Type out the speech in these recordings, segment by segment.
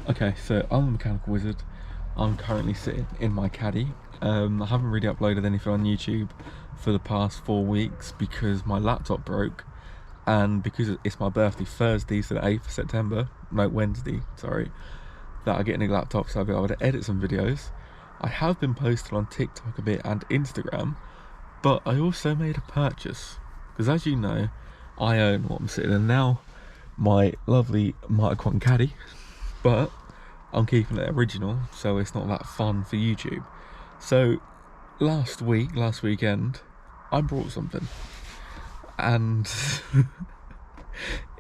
Okay, so I'm the mechanical wizard. I'm currently sitting in my caddy. I haven't really uploaded anything on YouTube for the past 4 weeks because my laptop broke, and because it's my birthday Thursday, so the 8th of September, no, Wednesday, sorry, that I get a new laptop, so I'll be able to edit some videos. I have been posted on TikTok a bit and Instagram, but I also made a purchase because, as you know, I own what I'm sitting in now, my lovely micra caddy, but I'm keeping it original so it's not that fun for YouTube. So last weekend, I brought something, and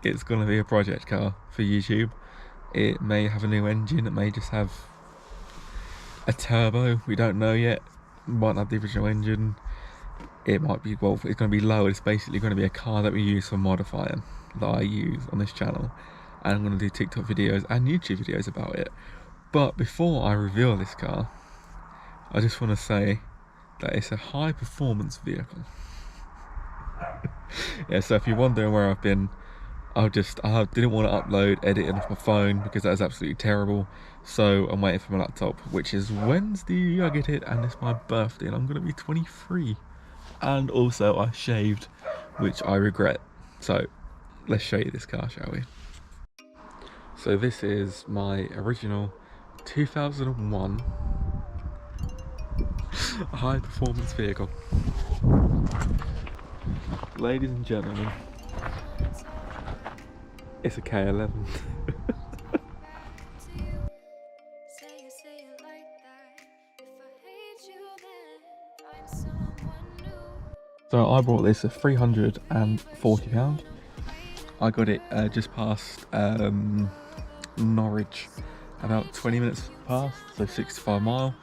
it's gonna be a project car for YouTube. It may have a new engine, it may just have a turbo, we don't know yet. It might have the original engine. It might be, well, it's going to be lowered. It's basically going to be a car that we use for modifying, that I use on this channel, and I'm going to do TikTok videos and YouTube videos about it. But before I reveal this car, I just want to say that it's a high performance vehicle. Yeah, so if you're wondering where I've been, I didn't want to upload editing off my phone because that is absolutely terrible. So I'm waiting for my laptop, which is Wednesday. I get it, and it's my birthday, and I'm going to be 23. And also I shaved, which I regret. So let's show you this car, shall we? So this is my original 2001 high performance vehicle. Ladies and gentlemen, it's a k11. So I bought this at £340. I got it just past Norwich, about 20 minutes past, so 65 mile.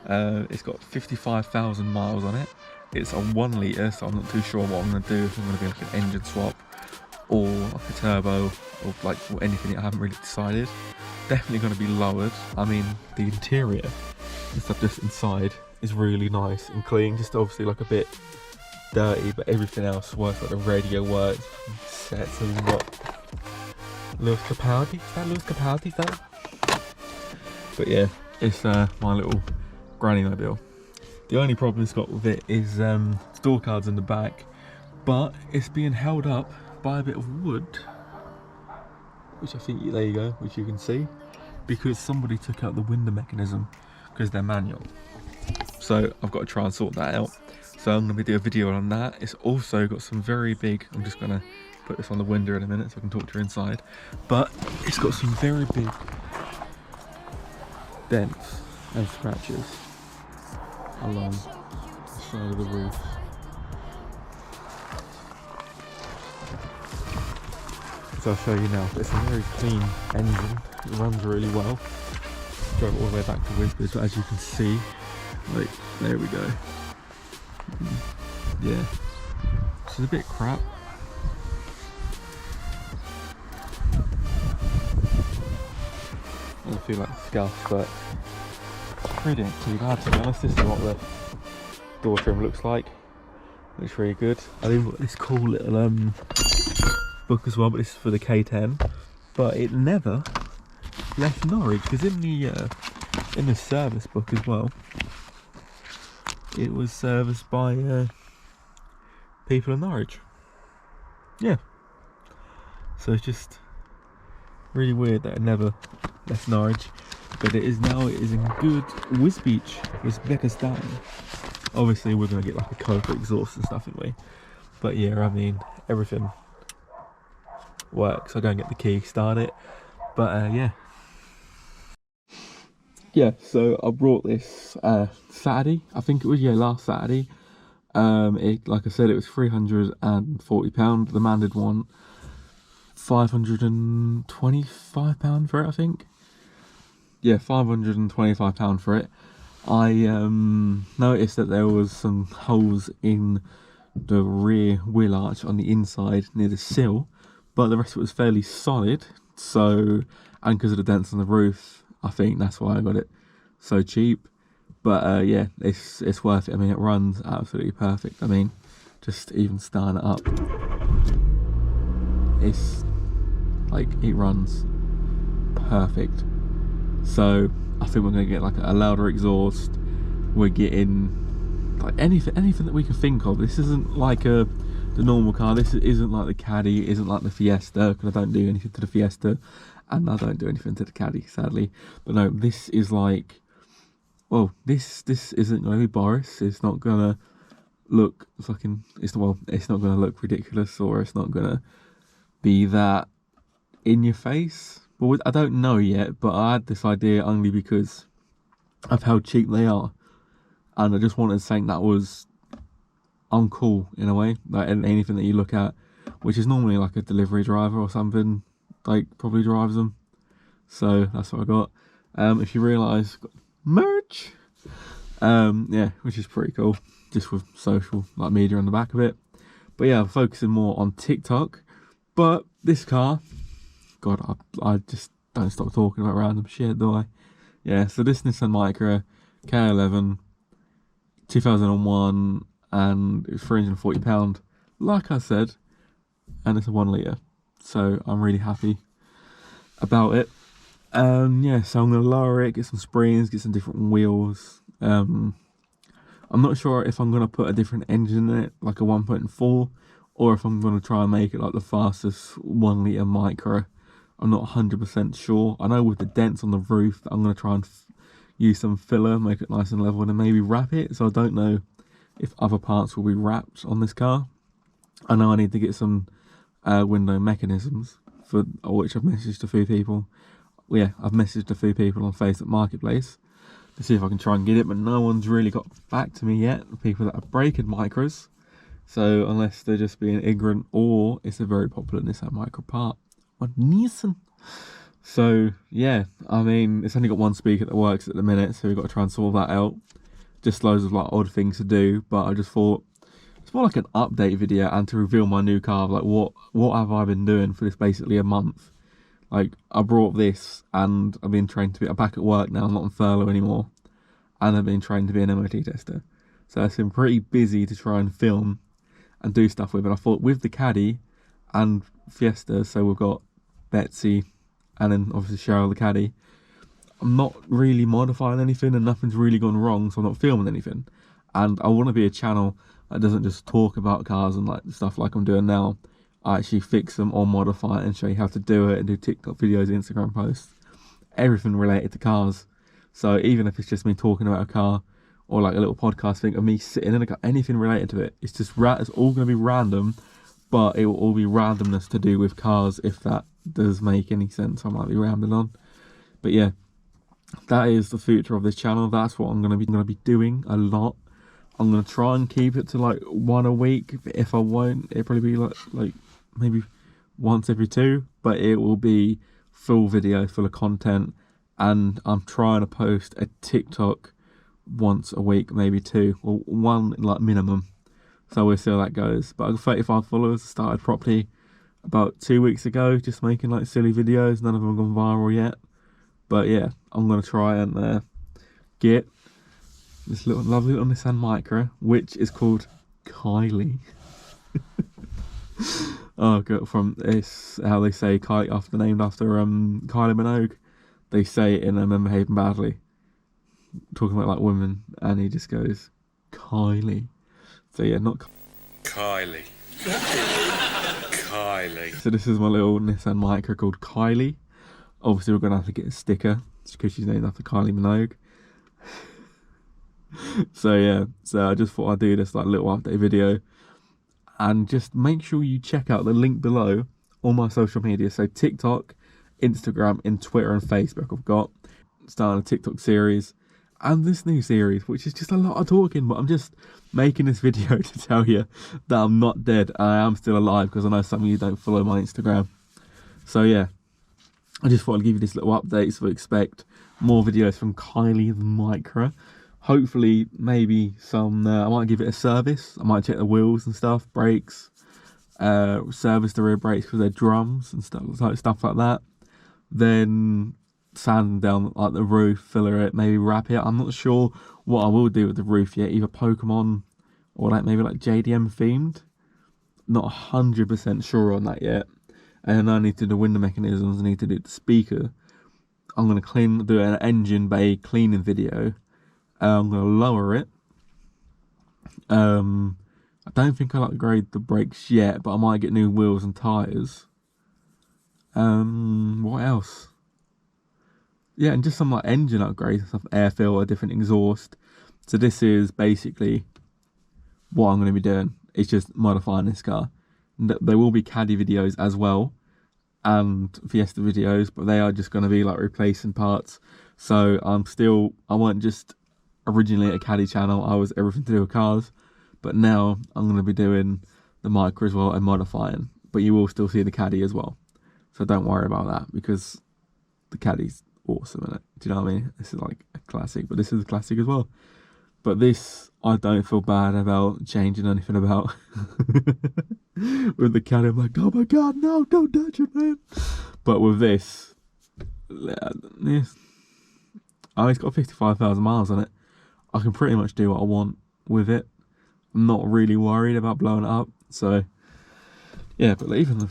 It's got 55,000 miles on it. It's a 1 litre, so I'm not too sure what I'm going to do, if I'm going to do like an engine swap or like a turbo or like anything. I haven't really decided. Definitely going to be lowered. I mean, the interior and stuff just inside is really nice and clean, just obviously like a bit dirty, but everything else works. Like the radio works, sets, and what Lewis Capaldi, is that Lewis Capaldi, is that? But yeah, it's my little granny mobile. The only problem it's got with it is store cards in the back, but it's being held up by a bit of wood, which I think, there you go, which you can see, because somebody took out the window mechanism because they're manual. So I've got to try and sort that out. So I'm going to do a video on that. It's also got some very big, I'm just going to put this on the window in a minute so I can talk to her inside, but it's got some very big dents and scratches along the side of the roof. So I'll show you now. It's a very clean engine. It runs really well. Drove all the way back to Whispers, but as you can see, like, there we go. Yeah, it's a bit crap. I feel like scuffed, but really ain't too bad, to be honest. This is what the door trim looks like. Looks really good. I even got this cool little book as well, but this is for the K10. But it never left Norwich, because in the service book as well, it was serviced by people in Norwich. Yeah. So it's just really weird that it never left Norwich, but it is now. It is in good Uzbekistan. Obviously we're going to get like a Cobra exhaust and stuff anyway, but yeah, I mean, everything works. I don't get the key, start it, but yeah, so I brought this Saturday, I think it was, yeah, last Saturday. Like I said, it was £340. The man did want £525 for it, I think. Yeah, £525 for it. I noticed that there was some holes in the rear wheel arch on the inside near the sill, but the rest of it was fairly solid. So, and because of the dents on the roof, I think that's why I got it so cheap. But yeah, it's worth it. I mean, it runs absolutely perfect. I mean, just even starting it up, it's like, it runs perfect. So I think we're going to get like a louder exhaust. We're getting like anything that we can think of. This isn't like the normal car. This isn't like the Caddy. It isn't like the Fiesta, because I don't do anything to the Fiesta, and I don't do anything to the Caddy, sadly. But no, this is like, well, this isn't going to be Boris. It's not going to look fucking, it's not going to look ridiculous, or it's not going to be that in your face. Well, I don't know yet, but I had this idea only because of how cheap they are, and I just wanted something that was uncool in a way, like anything that you look at, which is normally like a delivery driver or something, like probably drives them. So that's what I got. If you realise, got merch. Yeah, which is pretty cool, just with social like media on the back of it. But yeah, I'm focusing more on TikTok. But this car, God, I just don't stop talking about random shit, do I? Yeah, so this Nissan Micra K11 2001, and it's £340, like I said, and it's a 1 litre, so I'm really happy about it. Yeah, so I'm gonna lower it, get some springs, get some different wheels. I'm not sure if I'm gonna put a different engine in it, like a 1.4, or if I'm gonna try and make it like the fastest 1 litre Micra. I'm not 100% sure. I know with the dents on the roof, I'm gonna try and use some filler, make it nice and level, and then maybe wrap it. So I don't know if other parts will be wrapped on this car. I know I need to get some window mechanisms, for which I've messaged a few people. Well, yeah, I've messaged a few people on Facebook Marketplace to see if I can try and get it, but no one's really got back to me yet, the people that are breaking Micras. So unless they're just being ignorant, or it's a very popular Nissan Micra part on Nissan. So yeah, I mean, it's only got one speaker that works at the minute, so we've got to try and sort that out. Just loads of like odd things to do, but I just thought it's more like an update video and to reveal my new car. Like what have I been doing for this basically a month? Like I brought this, and I've been trained to be, I'm back at work now, I'm not on furlough anymore, and I've been trained to be an MOT tester. So it's been pretty busy to try and film and do stuff with it. I thought with the Caddy and Fiesta, so we've got Betsy and then obviously Cheryl the Caddy, I'm not really modifying anything, and nothing's really gone wrong, so I'm not filming anything. And I want to be a channel that doesn't just talk about cars and like stuff like I'm doing now. I actually fix them or modify it and show you how to do it, and do TikTok videos, Instagram posts, everything related to cars. So even if it's just me talking about a car, or like a little podcast thing of me sitting in a car, anything related to it, it's just it's all going to be random, but it will all be randomness to do with cars, if that does make any sense. I might be rambling on, but yeah, that is the future of this channel. That's what I'm going to be doing a lot. I'm going to try and keep it to like one a week. If I won't, it'll probably be like maybe once every two, but it will be full video, full of content. And I'm trying to post a TikTok once a week, maybe two, or one like minimum. So we'll see how that goes. But I've got 35 followers, started properly about 2 weeks ago, just making like silly videos. None of them have gone viral yet. But yeah, I'm going to try and get this lovely little Nissan Micra, which is called Kylie. Oh, God, from it's how they say Kylie, named after Kylie Minogue. They say it in Men Behaving Badly, talking about like women, and he just goes Kylie. So yeah, not Kylie. Kylie. So this is my little Nissan Micra called Kylie. Obviously, we're going to have to get a sticker, because she's named after Kylie Minogue. So yeah, so I just thought I'd do this like little update video, and just make sure you check out the link below all my social media. So TikTok, Instagram, and Twitter and Facebook. I've got starting a TikTok series and this new series, which is just a lot of talking, but I'm just making this video to tell you that I'm not dead. I am still alive, because I know some of you don't follow my Instagram. So yeah, I just thought I'd give you this little update, so expect more videos from Kylie the Micra. Hopefully, maybe some, I might give it a service. I might check the wheels and stuff, brakes, service the rear brakes because they're drums and stuff like that. Then sand down like the roof, filler it, maybe wrap it. I'm not sure what I will do with the roof yet, either Pokemon or like maybe like JDM themed. Not 100% sure on that yet. And I need to do the window mechanisms, I need to do the speaker. I'm going to do an engine bay cleaning video. I'm going to lower it. I don't think I'll upgrade the brakes yet, but I might get new wheels and tyres. What else? Yeah, and just some like engine upgrades, stuff, air filter, different exhaust. So this is basically what I'm going to be doing. It's just modifying this car. There will be Caddy videos as well, and Fiesta videos, but they are just going to be like replacing parts. So I wasn't just originally a Caddy channel, I was everything to do with cars, but now I'm going to be doing the micra as well and modifying, but you will still see the Caddy as well. So don't worry about that, because the Caddy's awesome in it. Do you know what I mean? This is like a classic, but this is a classic as well. But this, I don't feel bad about changing anything about. With the Caddy, I'm like, oh my god, no, don't touch it, man. But with this, it's got 55,000 miles on it. I can pretty much do what I want with it. I'm not really worried about blowing it up. So, yeah, but even the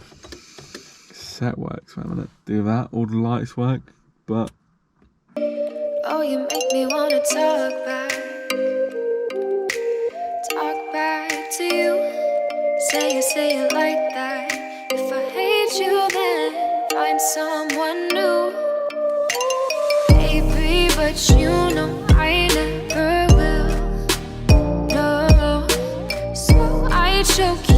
set works. Wait a minute, do that. All the lights work, but. Oh, you make me wanna talk back to you. Say it like that. If I hate you, then find someone new. Baby, but you know I never will. No, so I choke